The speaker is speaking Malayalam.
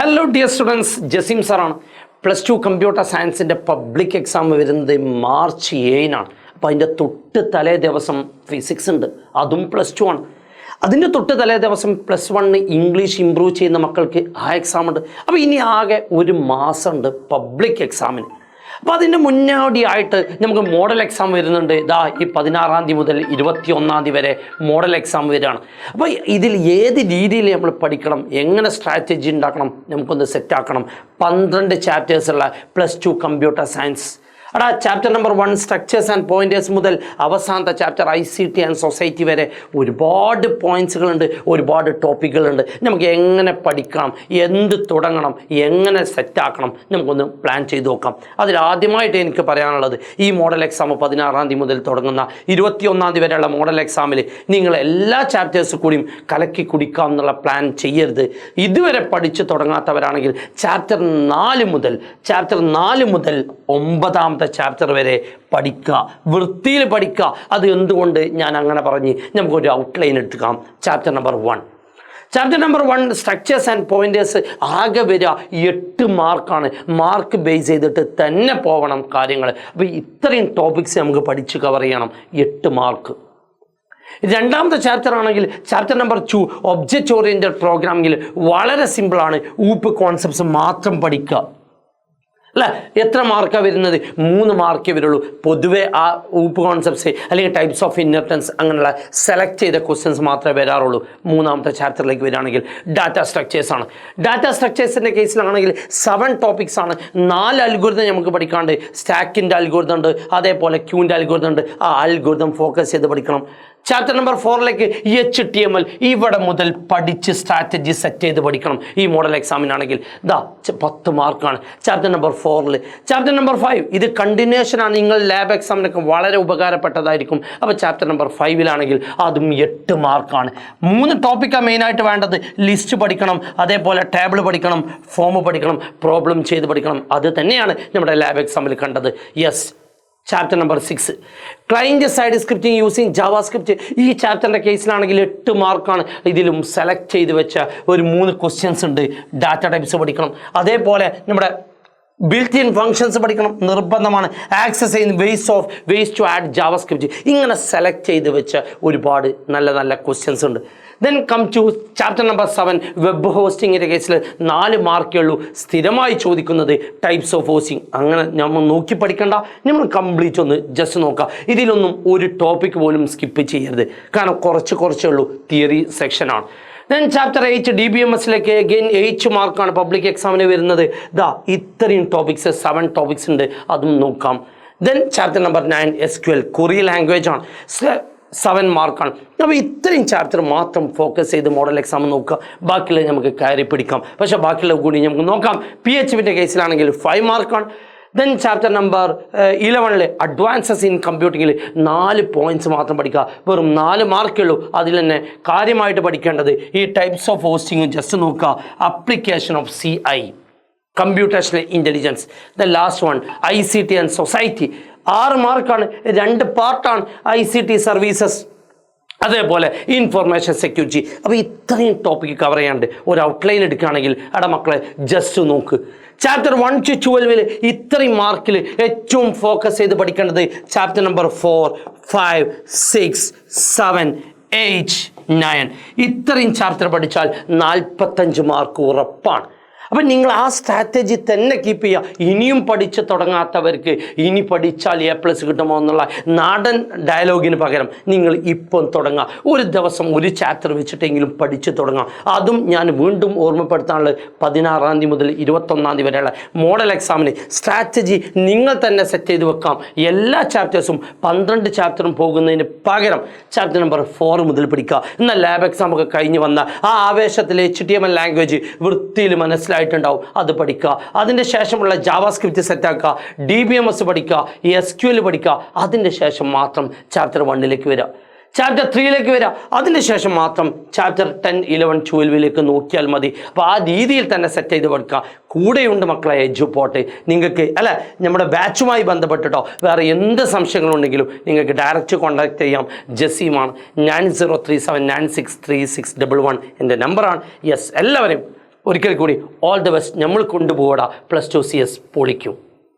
ഹലോ ഡിയർ സ്റ്റുഡൻസ്, ജസീം സാറാണ്. +2 കമ്പ്യൂട്ടർ സയൻസിൻ്റെ പബ്ലിക് എക്സാം വരുന്നത് മാർച്ച് 7-നാണ്. അപ്പോൾ അതിൻ്റെ തൊട്ട് തലേ ദിവസം ഫിസിക്സ് ഉണ്ട്, അതും +2 ആണ്. അതിൻ്റെ തൊട്ട് തലേ ദിവസം +1 ഇംഗ്ലീഷ് ഇമ്പ്രൂവ് ചെയ്യുന്ന മക്കൾക്ക് ആ എക്സാം ഉണ്ട്. അപ്പോൾ ഇനി ആകെ ഒരു മാസമുണ്ട് പബ്ലിക് എക്സാമിന്. അപ്പോൾ അതിൻ്റെ മുന്നോടിയായിട്ട് നമുക്ക് മോഡൽ എക്സാം വരുന്നുണ്ട്. ഇതാ ഈ 16-ാം തീയതി മുതൽ 21-ാം തീയതി വരെ മോഡൽ എക്സാം വരികയാണ്. അപ്പോൾ ഇതിൽ ഏത് രീതിയിൽ നമ്മൾ പഠിക്കണം, എങ്ങനെ സ്ട്രാറ്റജി ഉണ്ടാക്കണം, നമുക്കൊന്ന് സെറ്റാക്കണം. 12 ചാപ്റ്റേഴ്സുള്ള +2 കമ്പ്യൂട്ടർ സയൻസ്. അടാ chapter number 1 structures and pointers മുതൽ അവസാനത്തെ ചാപ്റ്റർ ICT ആൻഡ് സൊസൈറ്റി വരെ ഒരുപാട് പോയിൻറ്റ്സുകളുണ്ട്, ഒരുപാട് ടോപ്പിക്കുകളുണ്ട്. നമുക്ക് എങ്ങനെ പഠിക്കണം, എന്ത് തുടങ്ങണം, എങ്ങനെ സെറ്റാക്കണം, നമുക്കൊന്ന് പ്ലാൻ ചെയ്ത് നോക്കാം. അതിലാദ്യമായിട്ട് എനിക്ക് പറയാനുള്ളത്, ഈ മോഡൽ എക്സാം 16-ാം തീയതി മുതൽ തുടങ്ങുന്ന 21-ാം തീയതി വരെയുള്ള മോഡൽ എക്സാമിൽ നിങ്ങൾ എല്ലാ ചാപ്റ്റേഴ്സ് കൂടിയും കലക്കി കുടിക്കാം എന്നുള്ള പ്ലാൻ ചെയ്യരുത്. ഇതുവരെ പഠിച്ച് തുടങ്ങാത്തവരാണെങ്കിൽ ചാപ്റ്റർ 4 മുതൽ 9-ാമത്തെ ചാപ്റ്റർ വരെ പഠിക്കുക, വൃത്തിയിൽ പഠിക്കുക. അത് എന്തുകൊണ്ട് ഞാൻ അങ്ങനെ പറഞ്ഞ് നമുക്കൊരു ഔട്ട്ലൈൻ എടുക്കാം. Chapter number 1 structures and pointers ആകെ വരിക 8 മാർക്കാണ്. മാർക്ക് ബേസ് ചെയ്തിട്ട് തന്നെ പോകണം കാര്യങ്ങൾ. അപ്പോൾ ഇത്രയും ടോപ്പിക്സ് നമുക്ക് പഠിച്ച് കവർ ചെയ്യണം. 8 മാർക്ക്. രണ്ടാമത്തെ ചാപ്റ്റർ ആണെങ്കിൽ ചാപ്റ്റർ നമ്പർ 2 ഒബ്ജക്റ്റ് ഓറിയൻറ്റഡ് പ്രോഗ്രാമിങ്ങിൽ വളരെ സിമ്പിളാണ്. ഊപ്പ് കോൺസെപ്റ്റ്സ് മാത്രം പഠിക്കുക അല്ല. എത്ര മാർക്കാണ് വരുന്നത്? 3 മാർക്കേ വരുള്ളൂ. പൊതുവെ ആ ഊപ്പ് കോൺസെപ്റ്റ്സ് അല്ലെങ്കിൽ ടൈപ്സ് ഓഫ് ഇൻഹെറിറ്റൻസ് അങ്ങനെയുള്ള സെലക്ട് ചെയ്ത ക്വസ്റ്റ്യൻസ് മാത്രമേ വരാറുള്ളൂ. മൂന്നാമത്തെ ചാപ്റ്ററിലേക്ക് വരികയാണെങ്കിൽ ഡാറ്റ സ്ട്രക്ചേഴ്സാണ്. ഡാറ്റ സ്ട്രക്ചേഴ്സിൻ്റെ കേസിലാണെങ്കിൽ 7 ടോപ്പിക്സ് ആണ്. 4 അൽഗോരിതം നമുക്ക് പഠിക്കാണ്ട്. സ്റ്റാക്കിൻ്റെ അൽഗോരിതം ഉണ്ട്, അതേപോലെ ക്യൂൻ്റെ അൽഗോരിതം ഉണ്ട്. ആ അൽഗോരിതം ഫോക്കസ് ചെയ്ത് പഠിക്കണം. ചാപ്റ്റർ നമ്പർ 4ലേക്ക് HTML ഇവിടെ മുതൽ പഠിച്ച് സ്ട്രാറ്റജി സെറ്റ് ചെയ്ത് പഠിക്കണം. ഈ മോഡൽ എക്സാമിനാണെങ്കിൽ 10 മാർക്കാണ് ചാപ്റ്റർ നമ്പർ 4. ചാപ്റ്റർ നമ്പർ 5 ഇത് കണ്ടിന്യൂഷനാണ്. നിങ്ങൾ ലാബ് എക്സാമിനൊക്കെ വളരെ ഉപകാരപ്പെട്ടതായിരിക്കും. അപ്പോൾ ചാപ്റ്റർ നമ്പർ 5ലാണെങ്കിൽ അതും 8 മാർക്കാണ്. 3 ടോപ്പിക്കാണ് മെയിനായിട്ട് വേണ്ടത്. ലിസ്റ്റ് പഠിക്കണം, അതേപോലെ ടേബിൾ പഠിക്കണം, ഫോം പഠിക്കണം, പ്രോബ്ലം ചെയ്ത് പഠിക്കണം. അത് തന്നെയാണ് നമ്മുടെ ലാബ് എക്സാമിൽ കണ്ടത്. Yes. Chapter number 6 client side scripting using JavaScript. ഈ ചാപ്റ്ററിൻ്റെ കേസിലാണെങ്കിൽ 8 മാർക്കാണ്. ഇതിലും സെലക്ട് ചെയ്ത് വെച്ച ഒരു 3 ക്വസ്റ്റ്യൻസ് ഉണ്ട്. ഡാറ്റ ടൈപ്സ് പഠിക്കണം, അതേപോലെ നമ്മുടെ ബിൽറ്റ് ഇൻ ഫങ്ഷൻസ് പഠിക്കണം, നിർബന്ധമാണ്. ആക്സസ് ചെയ്യുന്ന വേസ് ടു ആഡ് ജാവാസ്ക്രിപ്റ്റ്. ഇങ്ങനെ സെലക്ട് ചെയ്ത് വെച്ച ഒരുപാട് നല്ല നല്ല ക്വസ്റ്റ്യൻസ് ഉണ്ട്. Then come to chapter number 7 web ഹോസ്റ്റിങ്ങിൻ്റെ കേസിൽ 4 മാർക്കേ ഉള്ളൂ. സ്ഥിരമായി ചോദിക്കുന്നത് ടൈപ്സ് ഓഫ് ഹോസ്റ്റിംഗ്. അങ്ങനെ നമ്മൾ നോക്കി പഠിക്കണ്ട, നമ്മൾ കംപ്ലീറ്റ് ഒന്ന് ജസ്റ്റ് നോക്കുക. ഇതിലൊന്നും ഒരു ടോപ്പിക് പോലും സ്കിപ്പ് ചെയ്യരുത്, കാരണം കുറച്ചേ ഉള്ളൂ. തിയറി സെക്ഷനാണ്. ദെൻ ചാപ്റ്റർ 8 DBMSലേക്ക് അഗെയിൻ 8 മാർക്കാണ് പബ്ലിക് എക്സാമിന് വരുന്നത്. ഇത്രയും ടോപ്പിക്സ് 7 ടോപ്പിക്സ് ഉണ്ട്, അതും നോക്കാം. Then chapter number 9 SQL Korea language ആണ്. 7 മാർക്കാണ്. അപ്പോൾ ഇത്രയും ചാപ്റ്റർ മാത്രം ഫോക്കസ് ചെയ്ത് മോഡൽ എക്സാം നോക്കുക. ബാക്കിയുള്ള നമുക്ക് കയറി പിടിക്കാം. പക്ഷേ ബാക്കിയുള്ള കൂടി നമുക്ക് നോക്കാം. PHPൻ്റെ കേസിലാണെങ്കിൽ 5 മാർക്കാണ്. Then chapter number 11 advances in കമ്പ്യൂട്ടിങ്ങിൽ 4 പോയിൻറ്റ്സ് മാത്രം പഠിക്കുക. വെറും 4 മാർക്കേ ഉള്ളൂ. അതിൽ തന്നെ കാര്യമായിട്ട് പഠിക്കേണ്ടത് ഈ ടൈപ്സ് ഓഫ് ഹോസ്റ്റിംഗ് ജസ്റ്റ് നോക്കുക. Application of CI computational intelligence. The last one ICT and society. 6 മാർക്കാണ്. 2 പാർട്ടാണ്. ICT സർവീസസ്, അതേപോലെ ഇൻഫർമേഷൻ സെക്യൂരിറ്റി. അപ്പോൾ ഇത്രയും ടോപ്പിക്ക് കവർ ചെയ്യാണ്ട് ഒരു ഔട്ട്ലൈൻ എടുക്കുകയാണെങ്കിൽ മക്കളെ ജസ്റ്റ് നോക്ക്. ചാപ്റ്റർ 1 to 12 ഇത്രയും മാർക്കിൽ ഏറ്റവും ഫോക്കസ് ചെയ്ത് പഠിക്കേണ്ടത് ചാപ്റ്റർ നമ്പർ 4, 5, 6, 7, 8, 9. ഇത്രയും ചാപ്റ്റർ പഠിച്ചാൽ 45 മാർക്ക് ഉറപ്പാണ്. അപ്പം നിങ്ങൾ ആ സ്ട്രാറ്റജി തന്നെ കീപ്പ് ചെയ്യുക. ഇനിയും പഠിച്ച് തുടങ്ങാത്തവർക്ക് ഇനി പഠിച്ചാൽ A+ കിട്ടുമോ എന്നുള്ള നാടൻ ഡയലോഗിന് പകരം നിങ്ങൾ ഇപ്പം തുടങ്ങുക. ഒരു ദിവസം ഒരു ചാപ്റ്റർ വെച്ചിട്ടെങ്കിലും പഠിച്ച് തുടങ്ങാം. അതും ഞാൻ വീണ്ടും ഓർമ്മപ്പെടുത്താനുള്ളത് 16-ാം തീയതി മുതൽ 21-ാം തീയതി വരെയുള്ള മോഡൽ എക്സാമിന് സ്ട്രാറ്റജി നിങ്ങൾ തന്നെ സെറ്റ് ചെയ്ത് വെക്കാം. എല്ലാ ചാപ്റ്റേഴ്സും 12 ചാപ്റ്ററും പോകുന്നതിന് പകരം ചാപ്റ്റർ നമ്പർ 4 മുതൽ പഠിക്കുക. എന്നാൽ ലാബ് എക്സാം ഒക്കെ കഴിഞ്ഞ് വന്ന ആ ആവേശത്തിൽ HTML ലാംഗ്വേജ് വൃത്തിയിൽ മനസ്സിലായിട്ടുണ്ടാവും, അത് പഠിക്കുക. അതിൻ്റെ ശേഷമുള്ള ജാവാസ്ക്രിപ്റ്റ് സെറ്റാക്കുക, DBMS പഠിക്കുക, SQL പഠിക്കുക. അതിൻ്റെ ശേഷം മാത്രം ചാപ്റ്റർ 1ലേക്ക് വരിക, ചാപ്റ്റർ 3ലേക്ക് വരിക. അതിന് ശേഷം മാത്രം ചാപ്റ്റർ 10, 11, 12ലേക്ക് നോക്കിയാൽ മതി. അപ്പോൾ ആ രീതിയിൽ തന്നെ സെറ്റ് ചെയ്ത് പഠിക്കുക. കൂടെയുണ്ട് മക്കളെ എഡ്യൂപോർട്ട്. നിങ്ങൾക്ക് നമ്മുടെ ബാച്ചുമായി ബന്ധപ്പെട്ടിട്ടോ വേറെ എന്ത് സംശയങ്ങളുണ്ടെങ്കിലും നിങ്ങൾക്ക് ഡയറക്റ്റ് കോൺടാക്ട് ചെയ്യാം. ജസീമാണ്. 9037963611 എൻ്റെ നമ്പറാണ്. യെസ്, എല്ലാവരെയും ഒരിക്കൽ കൂടി ഓൾ ദ ബെസ്റ്റ്. നമ്മൾ കൊണ്ടുപോകടാ +2 CS പൊളിക്കും.